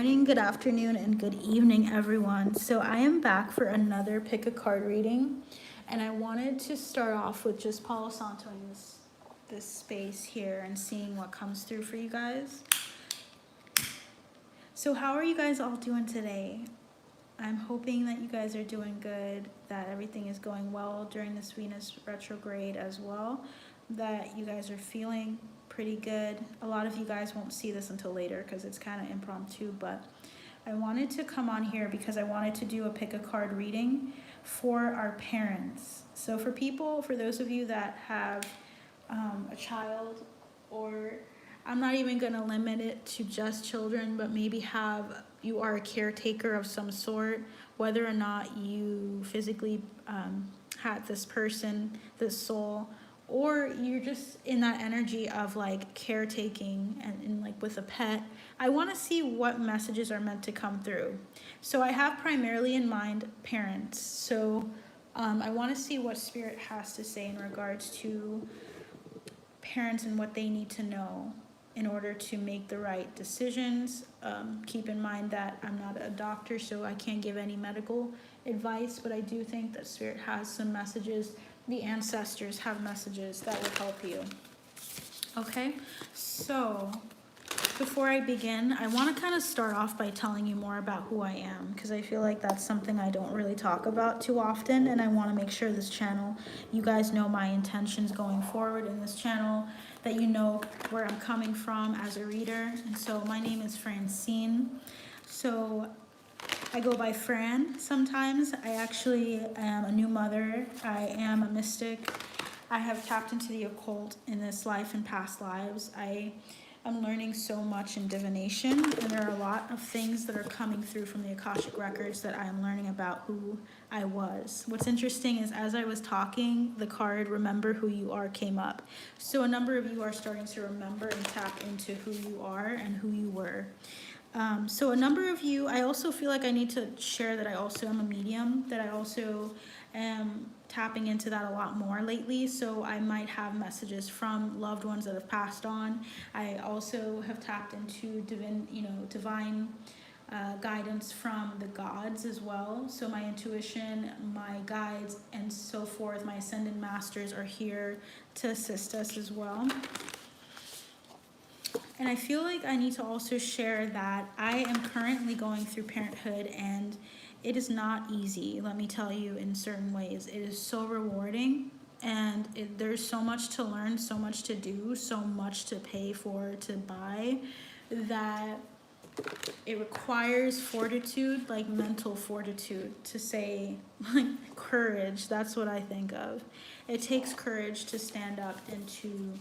morning, good afternoon, and good evening, everyone. So I am back for another pick a card reading, and I wanted to start off with just Palo Santo in this space here and seeing what comes through for you guys. So how are you guys all doing today? I'm hoping that you guys are doing good, that everything is going well during this Venus retrograde as well, that you guys are feeling pretty good. A lot of you guys won't see this until later because it's kind of impromptu, but I wanted to come on here because I wanted to do a pick a card reading for our parents. So for those of you that have a child, or I'm not even going to limit it to just children, but maybe you are a caretaker of some sort, whether or not you physically had this person, this soul, or you're just in that energy of like caretaking and like with a pet. I want to see what messages are meant to come through. So I have primarily in mind parents. So I want to see what Spirit has to say in regards to parents and what they need to know in order to make the right decisions. Keep in mind that I'm not a doctor, so I can't give any medical advice, but I do think that Spirit has some messages. The ancestors have messages that will help you. Okay, so before I begin, I want to kind of start off by telling you more about who I am, because I feel like that's something I don't really talk about too often, and I want to make sure this channel, you guys know my intentions going forward in this channel, that you know where I'm coming from as a reader. And so my name is Francine. So I go by Fran sometimes. I actually am a new mother. I am a mystic. I have tapped into the occult in this life and past lives. I'm learning so much in divination, and there are a lot of things that are coming through from the Akashic records that I am learning about who I was. What's interesting is as I was talking, the card Remember Who You Are came up. So a number of you are starting to remember and tap into who you are and who you were. So a number of you, I also feel like I need to share that I also am a medium, that I also am tapping into that a lot more lately. So I might have messages from loved ones that have passed on. I also have tapped into divine guidance from the gods as well. So my intuition, my guides, and so forth, my ascended masters are here to assist us as well. And I feel like I need to also share that I am currently going through parenthood, and it is not easy, let me tell you, in certain ways. It is so rewarding, and there's so much to learn, so much to do, so much to pay for, to buy, that it requires fortitude, like mental fortitude, to say, like courage. That's what I think of. It takes courage to stand up and to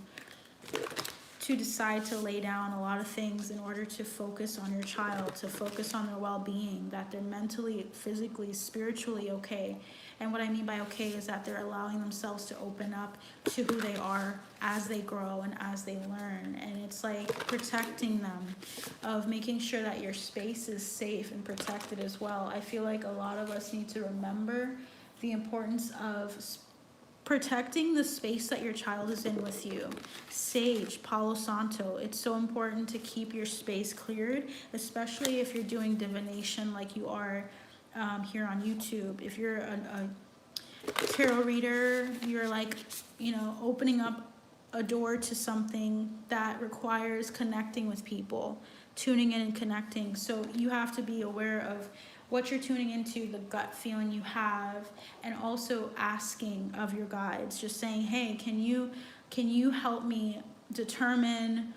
decide to lay down a lot of things in order to focus on your child, to focus on their well-being, that they're mentally, physically, spiritually okay. And what I mean by okay is that they're allowing themselves to open up to who they are as they grow and as they learn. And it's like protecting them, of making sure that your space is safe and protected as well. I feel like a lot of us need to remember the importance of protecting the space that your child is in with you. Sage, Palo Santo, it's so important to keep your space cleared, especially if you're doing divination like you are here on YouTube. If you're a tarot reader, you're like, opening up a door to something that requires connecting with people, tuning in and connecting. So you have to be aware of what you're tuning into, the gut feeling you have, and also asking of your guides, just saying, hey, can you help me determine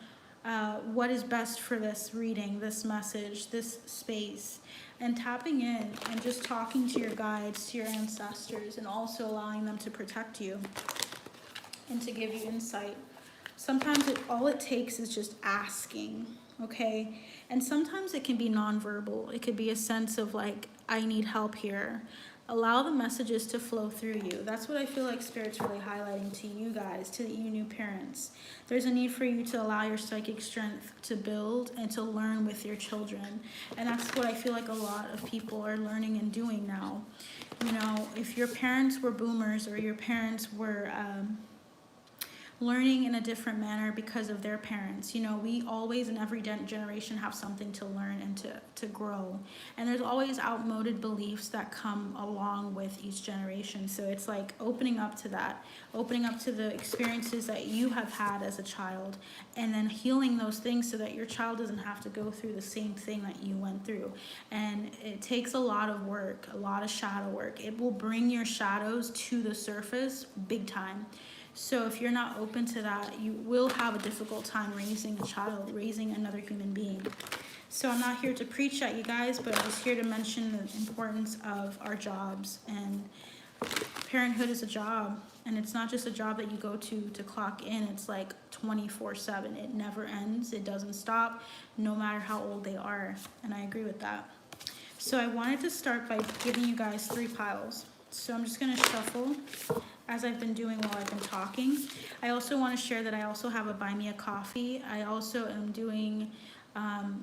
what is best for this reading, this message, this space, and tapping in and just talking to your guides, to your ancestors, and also allowing them to protect you and to give you insight. Sometimes all it takes is just asking, okay? And sometimes it can be nonverbal. It could be a sense of like, I need help here. Allow the messages to flow through you. That's what I feel like Spirit's really highlighting to you guys, to you new parents. There's a need for you to allow your psychic strength to build and to learn with your children. And that's what I feel like a lot of people are learning and doing now. If your parents were boomers, or your parents were learning in a different manner because of their parents. You know, we always in every generation have something to learn and to grow. And there's always outmoded beliefs that come along with each generation. So it's like opening up to that, opening up to the experiences that you have had as a child, and then healing those things so that your child doesn't have to go through the same thing that you went through. And it takes a lot of work, a lot of shadow work. It will bring your shadows to the surface big time. So if you're not open to that, you will have a difficult time raising a child, raising another human being. So I'm not here to preach at you guys, but I'm just here to mention the importance of our jobs. And parenthood is a job, and it's not just a job that you go to clock in. It's like 24/7. It never ends. It doesn't stop, no matter how old they are. And I agree with that. So I wanted to start by giving you guys 3 piles. So I'm just going to shuffle as I've been doing while I've been talking. I also want to share that I also have a Buy Me a Coffee. I also am doing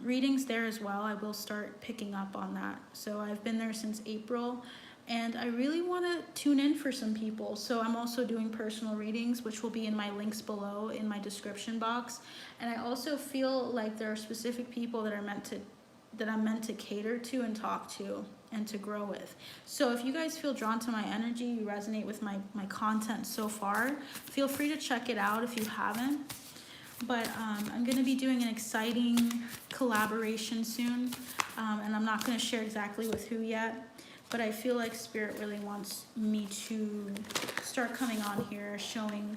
readings there as well. I will start picking up on that. So I've been there since April, and I really want to tune in for some people. So I'm also doing personal readings, which will be in my links below in my description box. And I also feel like there are specific people that I'm meant to cater to and talk to and to grow with. So if you guys feel drawn to my energy, you resonate with my content so far, feel free to check it out if you haven't. But I'm going to be doing an exciting collaboration soon, and I'm not going to share exactly with who yet, but I feel like Spirit really wants me to start coming on here showing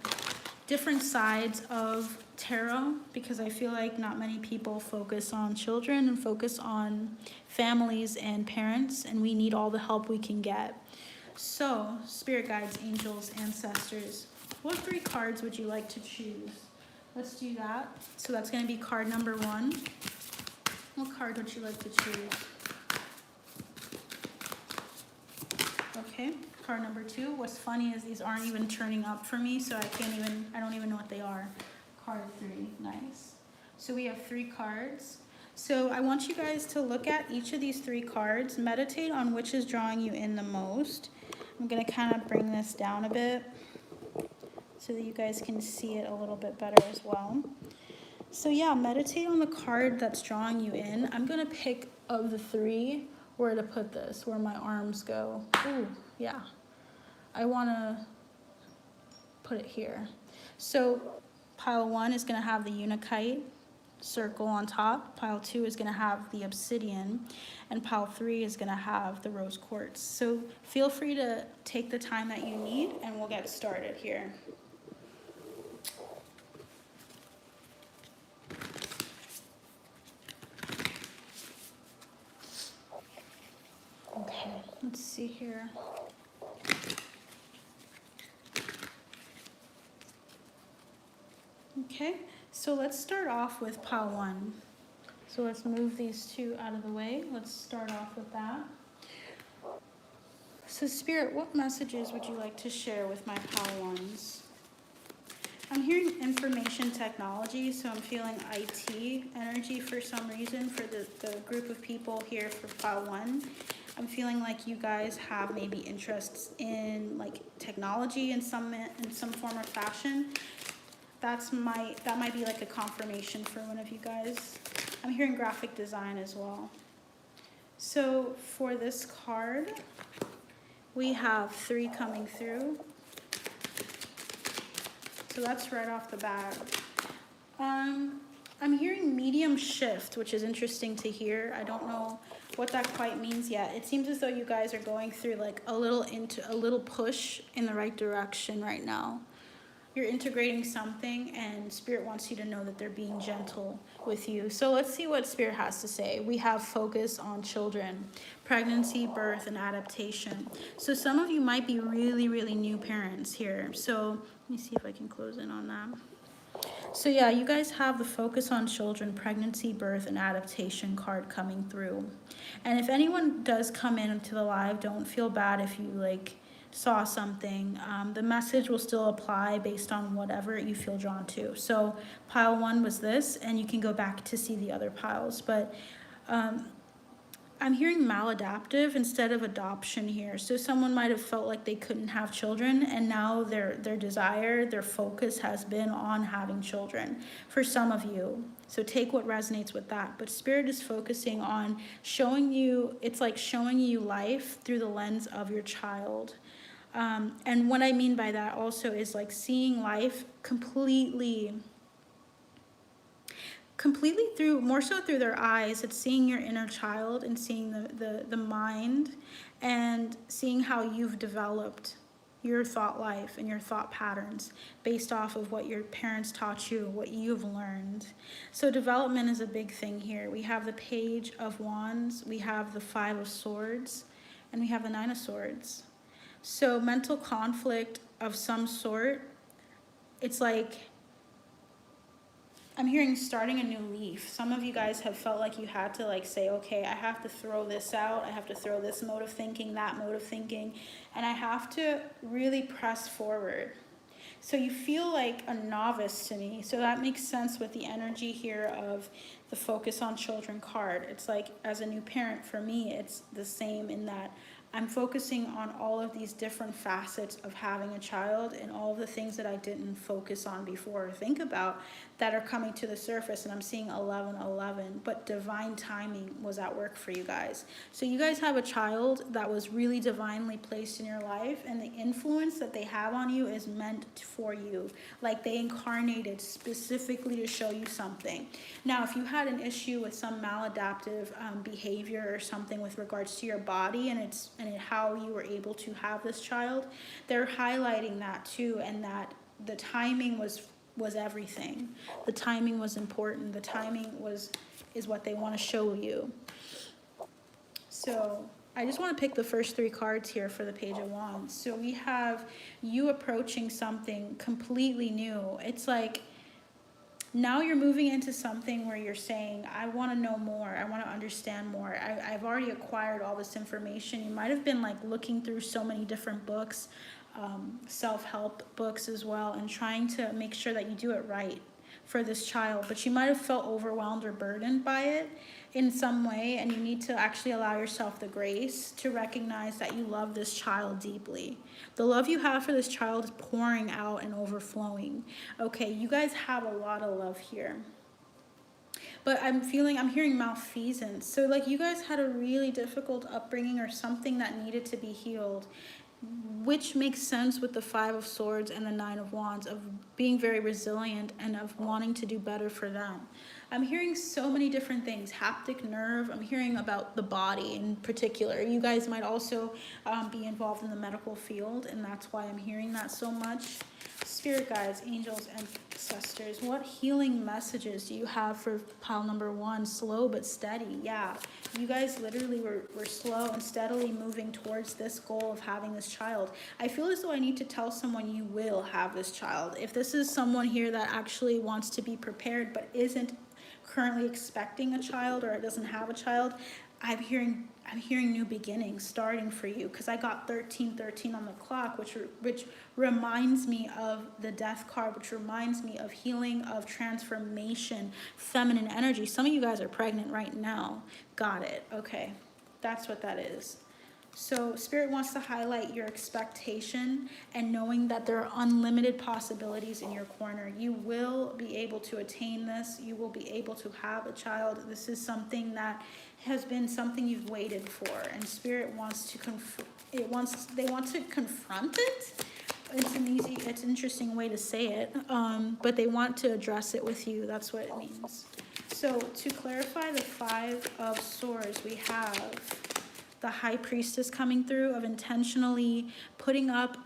different sides of tarot, because I feel like not many people focus on children and focus on families and parents, and we need all the help we can get. So, spirit guides, angels, ancestors, what 3 cards would you like to choose? Let's do that. So that's going to be card number 1. What card would you like to choose? Okay. Card number 2. What's funny is these aren't even turning up for me, so I don't even know what they are. Card 3, nice. So we have 3 cards. So I want you guys to look at each of these 3 cards, meditate on which is drawing you in the most. I'm gonna kind of bring this down a bit so that you guys can see it a little bit better as well. So yeah, meditate on the card that's drawing you in. I'm gonna pick of the 3 where to put this, where my arms go. Ooh, yeah. I want to put it here. So pile 1 is going to have the Unakite circle on top. Pile 2 is going to have the obsidian. And pile 3 is going to have the rose quartz. So feel free to take the time that you need, and we'll get started here. Okay, let's see here. Okay, so let's start off with pile 1. So let's move these 2 out of the way. Let's start off with that. So Spirit, what messages would you like to share with my pile 1s? I'm hearing information technology, so I'm feeling IT energy for some reason for the group of people here for pile 1. I'm feeling like you guys have maybe interests in like technology in some form or fashion. That might be like a confirmation for one of you guys. I'm hearing graphic design as well. So for this card, we have 3 coming through. So that's right off the bat. I'm hearing medium shift, which is interesting to hear. I don't know what that quite means yet. It seems as though you guys are going through like a little push in the right direction right now. You're integrating something, and Spirit wants you to know that they're being gentle with you. So let's see what Spirit has to say. We have focus on children, pregnancy, birth, and adaptation. So some of you might be really, really new parents here. So let me see if I can close in on that. So yeah, you guys have the focus on children, pregnancy, birth, and adaptation card coming through. And if anyone does come into the live, don't feel bad if you saw something. The message will still apply based on whatever you feel drawn to. So pile 1 was this, and you can go back to see the other piles. But I'm hearing maladaptive instead of adoption here. So someone might have felt like they couldn't have children, and now their desire, their focus has been on having children for some of you. So take what resonates with that. But Spirit is focusing on showing you, it's like showing you life through the lens of your child. And what I mean by that also is like seeing life completely through, more so through their eyes. It's seeing your inner child and seeing the mind, and seeing how you've developed your thought life and your thought patterns based off of what your parents taught you, what you've learned. So development is a big thing here. We have the Page of Wands, we have the Five of Swords, and we have the Nine of Swords. So mental conflict of some sort. It's like, I'm hearing starting a new leaf. Some of you guys have felt like you had to like say, okay, I have to throw this out. I have to throw this mode of thinking, that mode of thinking, and I have to really press forward. So you feel like a novice to me. So that makes sense with the energy here of the focus on children card. It's like, as a new parent, for me, it's the same in that I'm focusing on all of these different facets of having a child, and all of the things that I didn't focus on before or think about that are coming to the surface. And I'm seeing 1111, but divine timing was at work for you guys. So you guys have a child that was really divinely placed in your life, and the influence that they have on you is meant for you. Like they incarnated specifically to show you something. Now, if you had an issue with some maladaptive behavior or something with regards to your body and how you were able to have this child, they're highlighting that too, and that the timing was everything. The timing was important. The timing is what they want to show you. So I just want to pick the first three cards here for the Page of Wands. So we have you approaching something completely new. It's like now you're moving into something where you're saying, I want to know more. I want to understand more. I've already acquired all this information. You might have been like looking through so many different books, self-help books as well, and trying to make sure that you do it right for this child. But you might have felt overwhelmed or burdened by it in some way, and you need to actually allow yourself the grace to recognize that you love this child deeply. The love you have for this child is pouring out and overflowing. Okay, you guys have a lot of love here. But I'm hearing malfeasance. So like you guys had a really difficult upbringing or something that needed to be healed, which makes sense with the Five of Swords and the Nine of Wands, of being very resilient and of wanting to do better for them. I'm hearing so many different things. Haptic nerve. I'm hearing about the body in particular. You guys might also be involved in the medical field, and that's why I'm hearing that so much. Spirit guides, angels, and ancestors, what healing messages do you have for pile number one? Slow but steady. Yeah, you guys literally were slow and steadily moving towards this goal of having this child. I feel as though I need to tell someone you will have this child. If this is someone here that actually wants to be prepared but isn't currently expecting a child or doesn't have a child, I'm hearing new beginnings starting for you, because I got 1313 on the clock, which reminds me of the Death card, which reminds me of healing, of transformation, feminine energy. Some of you guys are pregnant right now. Got it. Okay, that's what that is. So Spirit wants to highlight your expectation and knowing that there are unlimited possibilities in your corner. You will be able to attain this. You will be able to have a child. This is something that has been something you've waited for, and Spirit wants to they want to confront it. It's an interesting way to say it, but they want to address it with you. That's what it means. So to clarify the Five of Swords, we have the High Priestess coming through, of intentionally putting up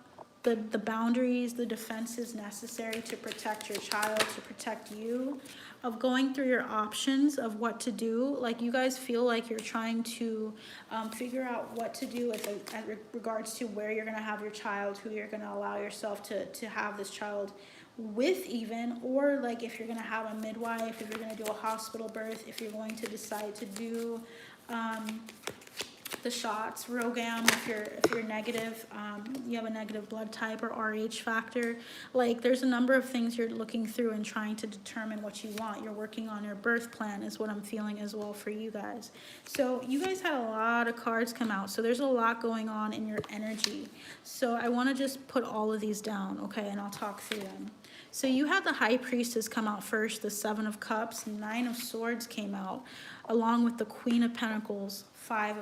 the boundaries, the defenses necessary to protect your child, to protect you, of going through your options of what to do. Like you guys feel like you're trying to figure out what to do as regards to where you're going to have your child, who you're going to allow yourself to have this child with even, or like if you're going to have a midwife, if you're going to do a hospital birth, if you're going to decide to do the shots, ROGAM, if you're negative, you have a negative blood type or RH factor. Like, there's a number of things you're looking through and trying to determine what you want. You're working on your birth plan is what I'm feeling as well for you guys. So you guys had a lot of cards come out. So there's a lot going on in your energy. So I want to just put all of these down, okay, and I'll talk through them. So you had the High Priestess come out first, the Seven of Cups, Nine of Swords came out, along with the Queen of Pentacles, Five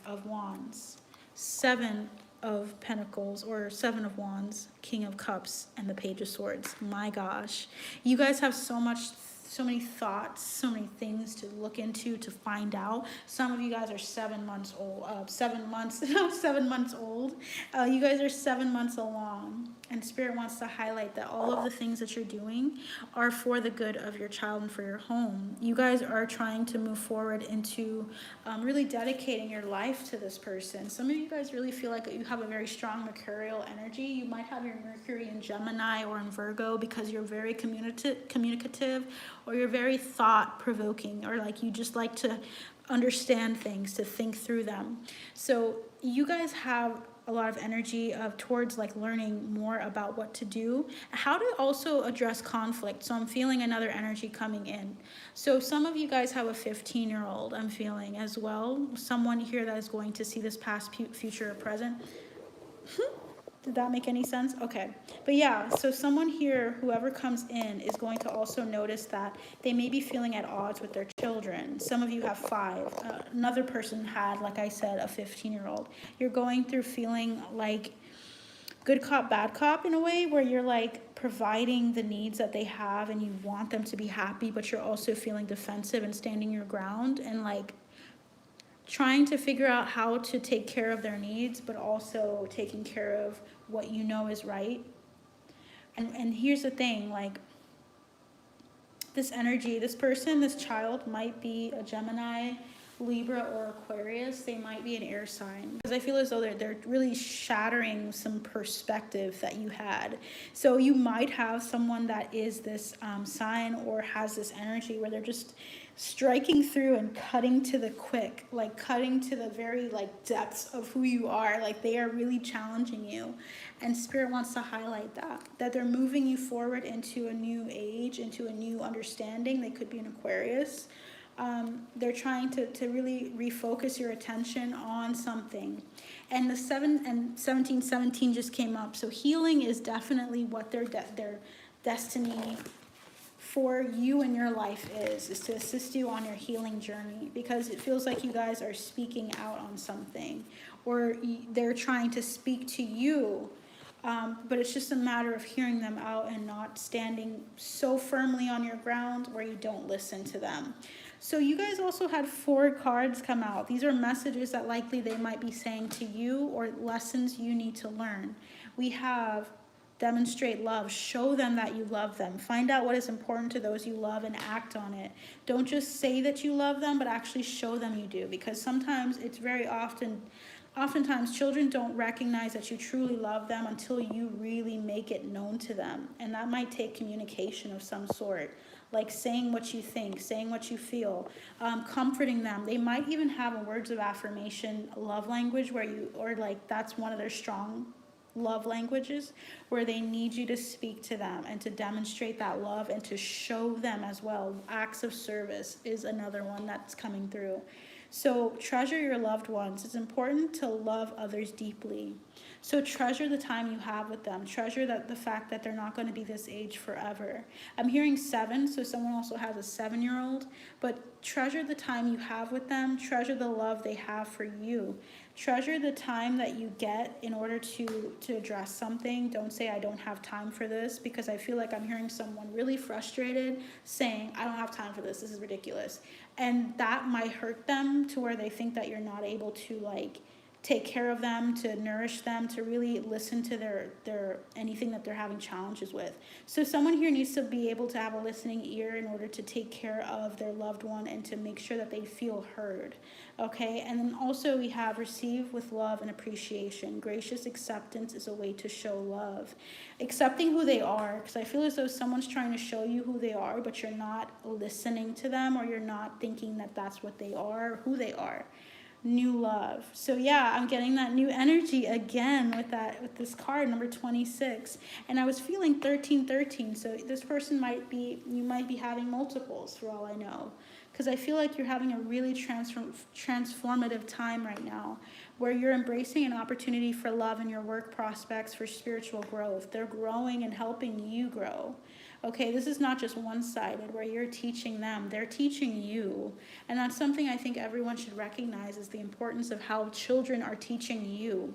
of Wands, Seven of Pentacles, or Seven of Wands, King of Cups, and the Page of Swords. My gosh. You guys have so many thoughts, so many things to look into, to find out. Some of you guys are 7 months old, 7 months, not 7 months old. You guys are 7 months along. And Spirit wants to highlight that all of the things that you're doing are for the good of your child and for your home. You guys are trying to move forward into really dedicating your life to this person. Some of you guys really feel like you have a very strong mercurial energy. You might have your Mercury in Gemini or in Virgo because you're very communicative, or you're very thought-provoking, or like you just like to understand things, to think through them. So you guys have a lot of energy towards like learning more about what to do, how to also address conflict. So I'm feeling another energy coming in. So some of you guys have a 15-year-old, I'm feeling as well. Someone here that is going to see this past, future, or present. Did that make any sense? Okay. But yeah, so someone here, whoever comes in, is going to also notice that they may be feeling at odds with their children. Some of you have 5. Another person had, like I said, a 15-year-old. You're going through feeling like good cop, bad cop in a way, where you're like providing the needs that they have and you want them to be happy, but you're also feeling defensive and standing your ground and like trying to figure out how to take care of their needs, but also taking care of what you know is right. And here's the thing, like, this energy, this person, this child might be a Gemini, Libra, or Aquarius. They might be an air sign, because I feel as though they're really shattering some perspective that you had. So you might have someone that is this sign or has this energy where they're just striking through and cutting to the quick, like cutting to the very like depths of who you are. Like, they are really challenging you, and Spirit wants to highlight that they're moving you forward into a new age, into a new understanding. They could be an Aquarius. They're trying to really refocus your attention on something. And the 7 and 17 just came up. So healing is definitely what their destiny for you in your life is to assist you on your healing journey, because it feels like you guys are speaking out on something, or they're trying to speak to you, but it's just a matter of hearing them out and not standing so firmly on your ground where you don't listen to them. So you guys also had 4 cards come out. These are messages that likely they might be saying to you, or lessons you need to learn. We have demonstrate love. Show them that you love them. Find out what is important to those you love and act on it. Don't just say that you love them, but actually show them you do, because sometimes it's oftentimes children don't recognize that you truly love them until you really make it known to them. And that might take communication of some sort, like saying what you think, saying what you feel, comforting them. They might even have a words of affirmation love language or like that's one of their strong love languages, where they need you to speak to them and to demonstrate that love and to show them as well. Acts of service is another one that's coming through. So treasure your loved ones. It's important to love others deeply. So treasure the time you have with them. Treasure the fact that they're not going to be this age forever. I'm hearing 7, so someone also has a 7-year-old. But treasure the time you have with them. Treasure the love they have for you. Treasure the time that you get in order to address something. Don't say, I don't have time for this, because I feel like I'm hearing someone really frustrated saying, I don't have time for this. This is ridiculous. And that might hurt them to where they think that you're not able to like take care of them, to nourish them, to really listen to their anything that they're having challenges with. So someone here needs to be able to have a listening ear in order to take care of their loved one and to make sure that they feel heard. Okay, and then also we have receive with love and appreciation. Gracious acceptance is a way to show love. Accepting who they are, because I feel as though someone's trying to show you who they are, but you're not listening to them, or you're not thinking that that's what they are, who they are. new love. So yeah, I'm getting that new energy again with this card, number 26. And I was feeling 1313. So this person you might be having multiples for all I know. Because I feel like you're having a really transformative time right now, where you're embracing an opportunity for love in your work prospects, for spiritual growth. They're growing and helping you grow. Okay, this is not just one-sided where you're teaching them, they're teaching you. And that's something I think everyone should recognize, is the importance of how children are teaching you.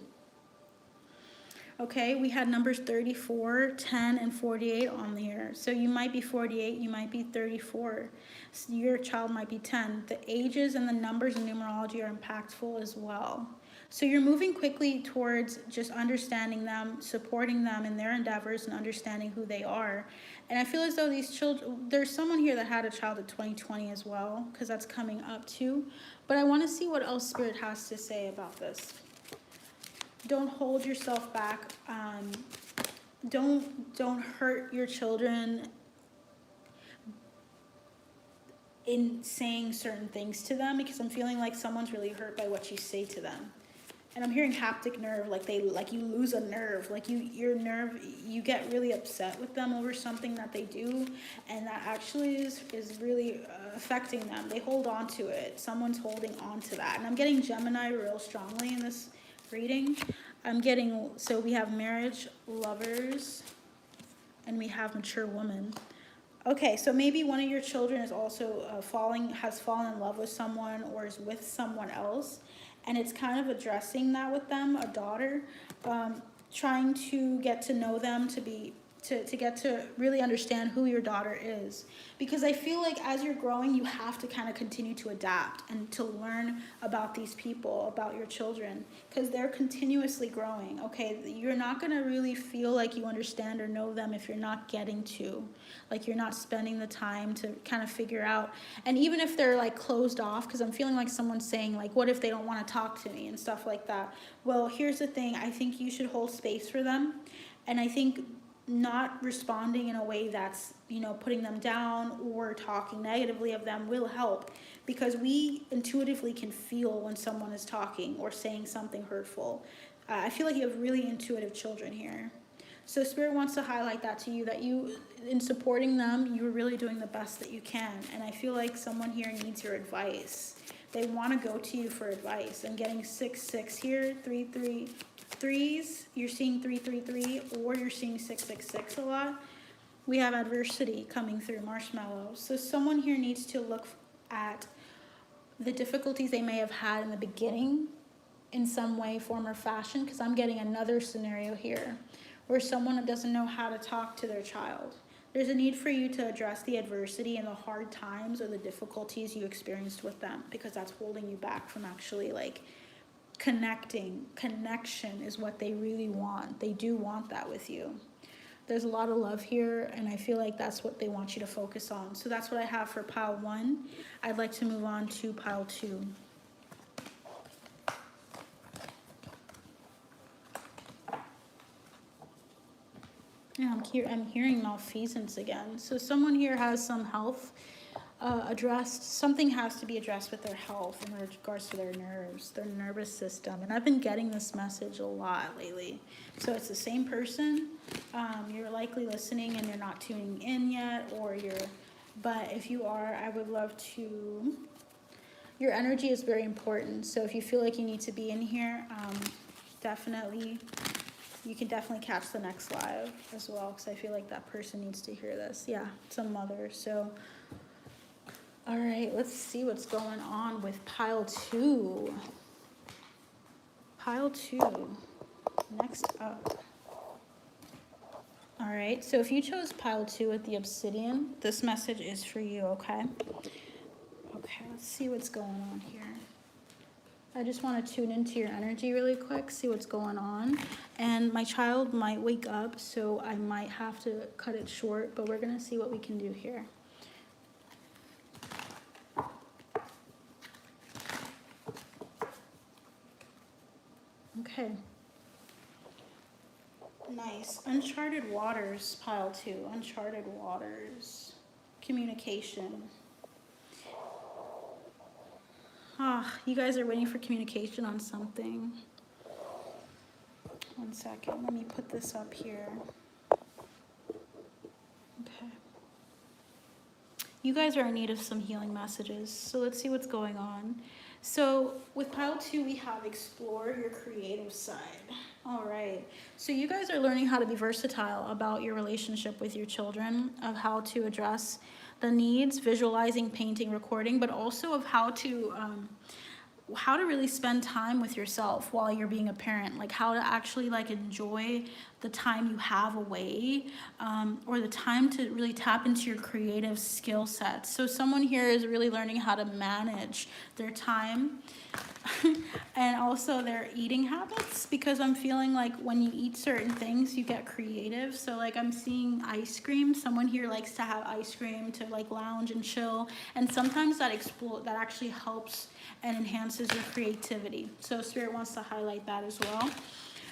Okay, we had numbers 34, 10, and 48 on here. So you might be 48, you might be 34. So your child might be 10. The ages and the numbers in numerology are impactful as well. So you're moving quickly towards just understanding them, supporting them in their endeavors, and understanding who they are. And I feel as though these children, there's someone here that had a child at 2020 as well, because that's coming up too. But I want to see what else Spirit has to say about this. Don't hold yourself back. Don't hurt your children in saying certain things to them, because I'm feeling like someone's really hurt by what you say to them. And I'm hearing haptic nerve, like you lose a nerve, like you get really upset with them over something that they do, and that actually is really affecting them. They hold on to it. Someone's holding on to that. And I'm getting Gemini real strongly in this reading. So we have marriage, lovers, and we have mature woman. Okay, so maybe one of your children is also has fallen in love with someone, or is with someone else, and it's kind of addressing that with them, a daughter, trying to get to know them, to get to really understand who your daughter is. Because I feel like as you're growing, you have to kind of continue to adapt and to learn about these people, about your children, because they're continuously growing. Okay, you're not going to really feel like you understand or know them if you're not getting to, like you're not spending the time to kind of figure out. And even if they're like closed off, because I'm feeling like someone's saying like, what if they don't want to talk to me and stuff like that. Well, here's the thing. I think you should hold space for them. And I think not responding in a way that's, putting them down or talking negatively of them will help, because we intuitively can feel when someone is talking or saying something hurtful. I feel like you have really intuitive children here. So Spirit wants to highlight that to you, that you, in supporting them, you're really doing the best that you can. And I feel like someone here needs your advice. They want to go to you for advice. I'm getting 6-6 here, 3-3. Threes, you're seeing 3-3-3, or you're seeing 6-6-6 a lot. We have adversity coming through, marshmallows. So someone here needs to look at the difficulties they may have had in the beginning in some way, form, or fashion, because I'm getting another scenario here where someone doesn't know how to talk to their child. There's a need for you to address the adversity and the hard times or the difficulties you experienced with them, because that's holding you back from actually connection is what they really want. They do want that with you. There's a lot of love here, and I feel like that's what they want you to focus on. So that's what I have for pile 1. I'd like to move on to pile 2. Yeah, I'm hearing malfeasance again. So someone here has some health addressed. Something has to be addressed with their health in regards to their nerves, their nervous system. And I've been getting this message a lot lately. So it's the same person. You're likely listening and you're not tuning in yet, but if you are, I would love to. Your energy is very important. So if you feel like you need to be in here, you can definitely catch the next live as well, because I feel like that person needs to hear this. Yeah, it's a mother. So all right, let's see what's going on with pile 2. Pile 2, next up. All right, so if you chose pile 2 with the obsidian, this message is for you, okay? Okay, let's see what's going on here. I just want to tune into your energy really quick, see what's going on. And my child might wake up, so I might have to cut it short, but we're going to see what we can do here. Okay. Nice. Uncharted waters, pile 2. Uncharted waters. Communication. You guys are waiting for communication on something. One second, let me put this up here. Okay. You guys are in need of some healing messages, so let's see what's going on. So with pile 2, we have explore your creative side. All right. So you guys are learning how to be versatile about your relationship with your children, of how to address the needs, visualizing, painting, recording, but also of how to really spend time with yourself while you're being a parent, like how to actually like enjoy the time you have away, or the time to really tap into your creative skill sets. So someone here is really learning how to manage their time and also their eating habits, because I'm feeling like when you eat certain things, you get creative. So like I'm seeing ice cream. Someone here likes to have ice cream to like lounge and chill, and sometimes that actually helps and enhances your creativity. So Spirit wants to highlight that as well.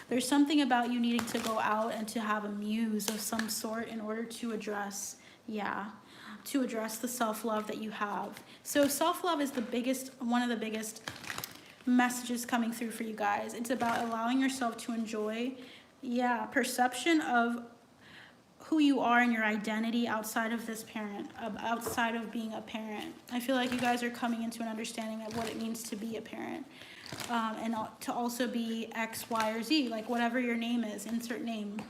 There's something about you needing to go out and to have a muse of some sort in order to address, the self-love that you have. So self-love is one of the biggest messages coming through for you guys. It's about allowing yourself to enjoy, perception of who you are and your identity outside of this parent, outside of being a parent. I feel like you guys are coming into an understanding of what it means to be a parent, and to also be X, Y, or Z, like whatever your name is, insert name.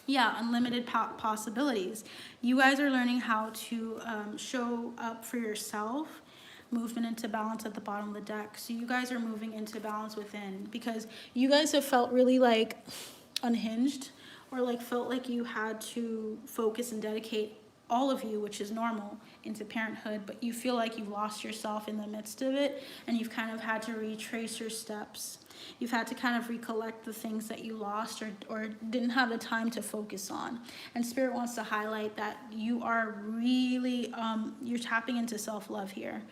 Unlimited possibilities. You guys are learning how to show up for yourself. Movement into balance at the bottom of the deck. So you guys are moving into balance within, because you guys have felt really like unhinged, or like felt like you had to focus and dedicate all of you, which is normal, into parenthood, but you feel like you've lost yourself in the midst of it, and you've kind of had to retrace your steps. You've had to kind of recollect the things that you lost or didn't have the time to focus on. And Spirit wants to highlight that you are really, you're tapping into self-love here,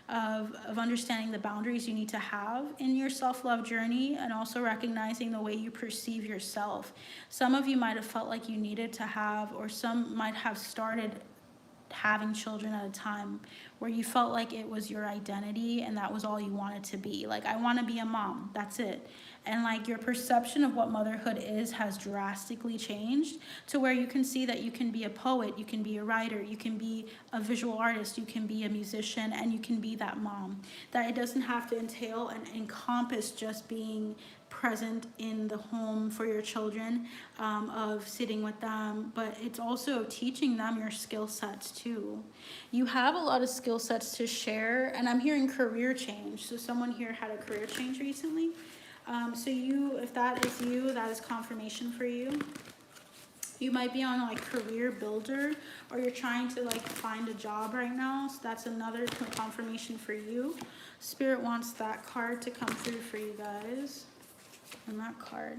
of understanding the boundaries you need to have in your self-love journey, and also recognizing the way you perceive yourself. Some of you might have felt like you needed to have, or some might have started having children at a time where you felt like it was your identity and that was all you wanted to be. Like, I want to be a mom, that's it. And like your perception of what motherhood is has drastically changed to where you can see that you can be a poet, you can be a writer, you can be a visual artist, you can be a musician, and you can be that mom. That it doesn't have to entail and encompass just being present in the home for your children, of sitting with them, but it's also teaching them your skill sets too. You have a lot of skill sets to share, and I'm hearing career change. So someone here had a career change recently. So if that is you, that is confirmation for you. You might be on like career builder, or you're trying to like find a job right now. So that's another confirmation for you. Spirit wants that card to come through for you guys. And that card.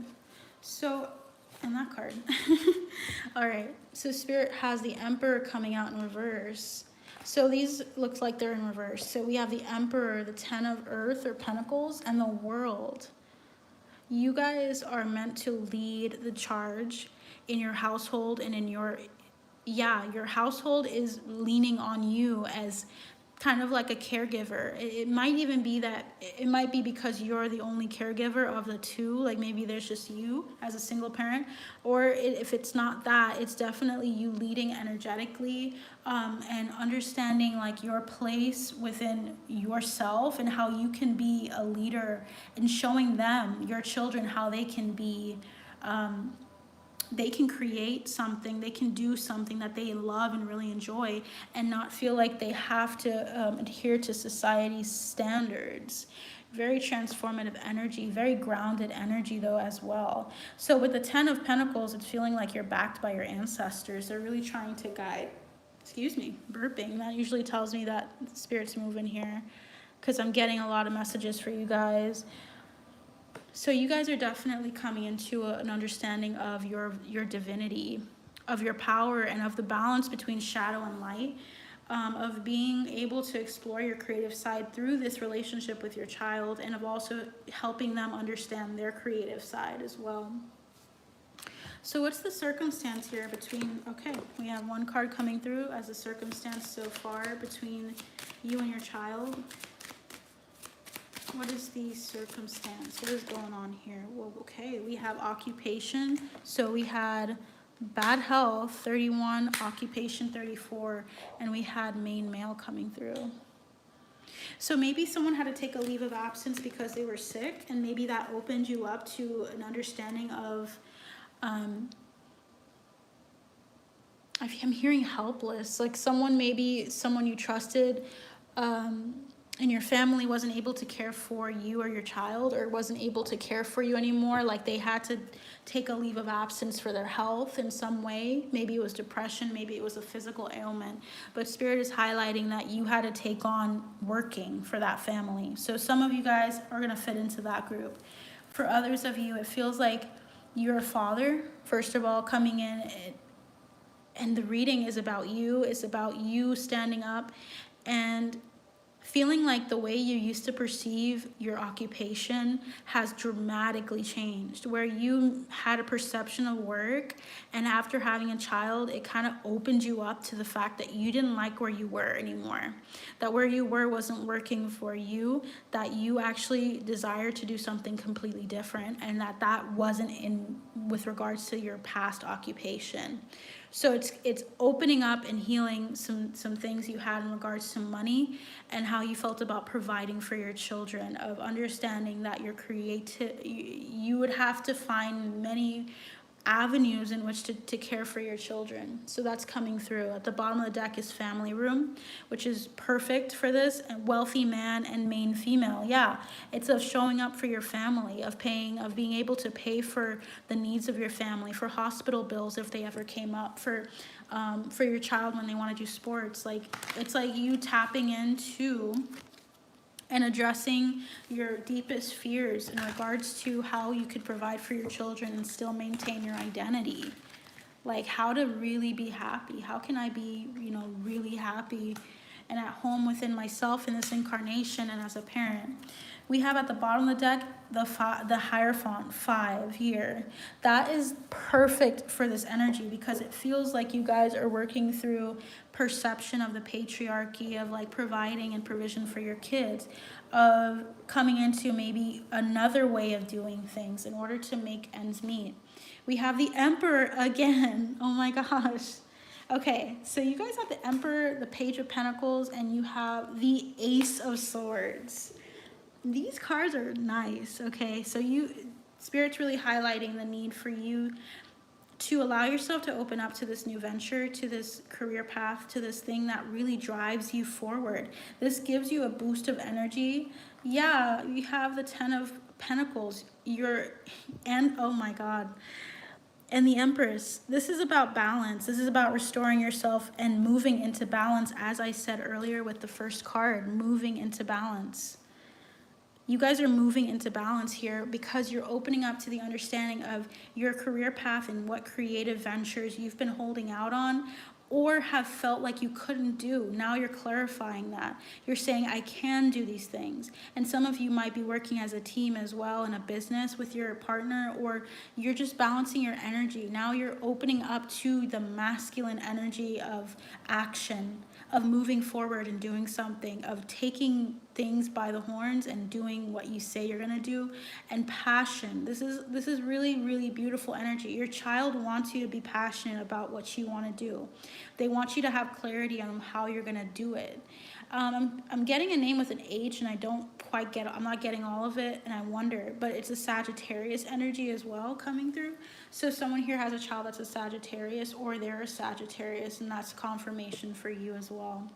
All right. So Spirit has the Emperor coming out in reverse. So these looks like they're in reverse. So we have the Emperor, the 10 of Earth or Pentacles, and the World. You guys are meant to lead the charge in your household, and in your household is leaning on you as kind of like a caregiver. It might even be that it might be because you're the only caregiver of the two, like maybe there's just you as a single parent, or if it's not that, it's definitely you leading energetically, and understanding like your place within yourself and how you can be a leader, and showing them, your children, how they can be, they can create something, they can do something that they love and really enjoy, and not feel like they have to adhere to society's standards. Very transformative energy, very grounded energy though as well. So with the 10 of Pentacles, it's feeling like you're backed by your ancestors. They're really trying to guide, burping. That usually tells me that Spirit's moving here, because I'm getting a lot of messages for you guys. So you guys are definitely coming into an understanding of your divinity, of your power, and of the balance between shadow and light, of being able to explore your creative side through this relationship with your child, and of also helping them understand their creative side as well. So what's the circumstance here between, okay, we have one card coming through as a circumstance so far between you and your child. What is the circumstance? What is going on here? Well, okay, we have occupation. So we had bad health, 31, occupation, 34, and we had main male coming through. So maybe someone had to take a leave of absence because they were sick, and maybe that opened you up to an understanding of, I'm hearing helpless, like maybe someone you trusted, and your family wasn't able to care for you or your child, or wasn't able to care for you anymore. Like they had to take a leave of absence for their health in some way. Maybe it was depression, maybe it was a physical ailment. But Spirit is highlighting that you had to take on working for that family. So some of you guys are gonna fit into that group. For others of you, it feels like you're a father, first of all, coming in, and the reading is about you. It's about you standing up and feeling like the way you used to perceive your occupation has dramatically changed, where you had a perception of work, and after having a child, it kind of opened you up to the fact that you didn't like where you were anymore, that where you were wasn't working for you, that you actually desired to do something completely different, and that wasn't in with regards to your past occupation. So it's opening up and healing some things you had in regards to money and how you felt about providing for your children, of understanding that you would have to find many avenues in which to care for your children. So that's coming through. At the bottom of the deck is family room, which is perfect for this, and wealthy man and main female. Yeah, it's of showing up for your family, of being able to pay for the needs of your family, for hospital bills if they ever came up, for your child when they want to do sports. Like it's like you tapping into and addressing your deepest fears in regards to how you could provide for your children and still maintain your identity. Like how to really be happy. How can I be, really happy and at home within myself in this incarnation and as a parent? We have at the bottom of the deck the Hierophant 5 here. That is perfect for this energy because it feels like you guys are working through perception of the patriarchy, of like providing and provision for your kids, of coming into maybe another way of doing things in order to make ends meet. We have the Emperor again. Oh my gosh. Okay, so you guys have the Emperor, the Page of Pentacles, and you have the Ace of Swords. These cards are nice, okay? So Spirit's really highlighting the need for you to allow yourself to open up to this new venture, to this career path, to this thing that really drives you forward. This gives you a boost of energy. Yeah, you have the 10 of Pentacles. Oh my God. And the Empress. This is about balance. This is about restoring yourself and moving into balance, as I said earlier with the first card, moving into balance. You guys are moving into balance here because you're opening up to the understanding of your career path and what creative ventures you've been holding out on or have felt like you couldn't do. Now you're clarifying that. You're saying, I can do these things. And some of you might be working as a team as well in a business with your partner, or you're just balancing your energy. Now you're opening up to the masculine energy of action, of moving forward and doing something, of taking things by the horns and doing what you say you're gonna do, and passion. This is really, really beautiful energy. Your child wants you to be passionate about what you want to do. They want you to have clarity on how you're gonna do it. I'm getting a name with an H, and I don't quite get it. I'm not getting all of it, and I wonder, but it's a Sagittarius energy as well coming through. So someone here has a child that's a Sagittarius, or they're a Sagittarius, and that's confirmation for you as well.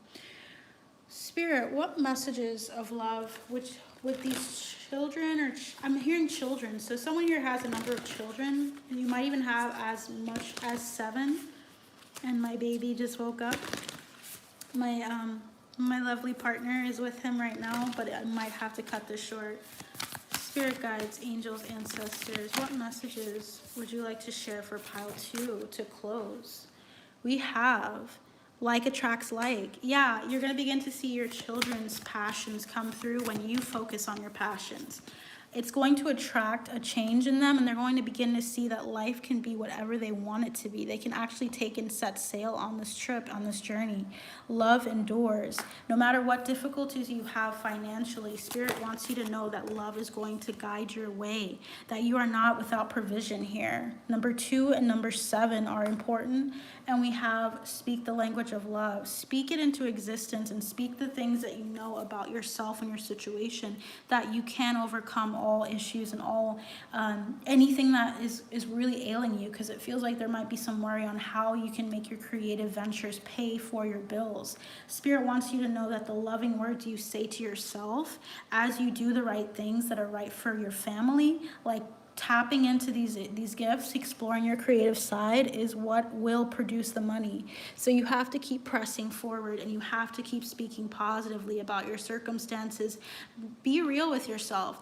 Spirit, what messages of love with these children, or I'm hearing children. So someone here has a number of children, and you might even have as much as 7. And my baby just woke up. My lovely partner is with him right now, but I might have to cut this short. Spirit guides, angels, ancestors, what messages would you like to share for pile 2 to close? We have like attracts like. Yeah, you're going to begin to see your children's passions come through when you focus on your passions. it's going to attract a change in them, and they're going to begin to see that life can be whatever they want it to be. They can actually take and set sail on this trip, on this journey. Love endures. No matter what difficulties you have financially, Spirit wants you to know that love is going to guide your way, that you are not without provision here. Number 2 and number 7 are important, and we have speak the language of love. Speak it into existence and speak the things that you know about yourself and your situation, that you can overcome all issues and all anything that is really ailing you, because it feels like there might be some worry on how you can make your creative ventures pay for your bills. Spirit wants you to know that the loving words you say to yourself as you do the right things that are right for your family, like tapping into these gifts, exploring your creative side, is what will produce the money. So you have to keep pressing forward, and you have to keep speaking positively about your circumstances. Be real with yourself.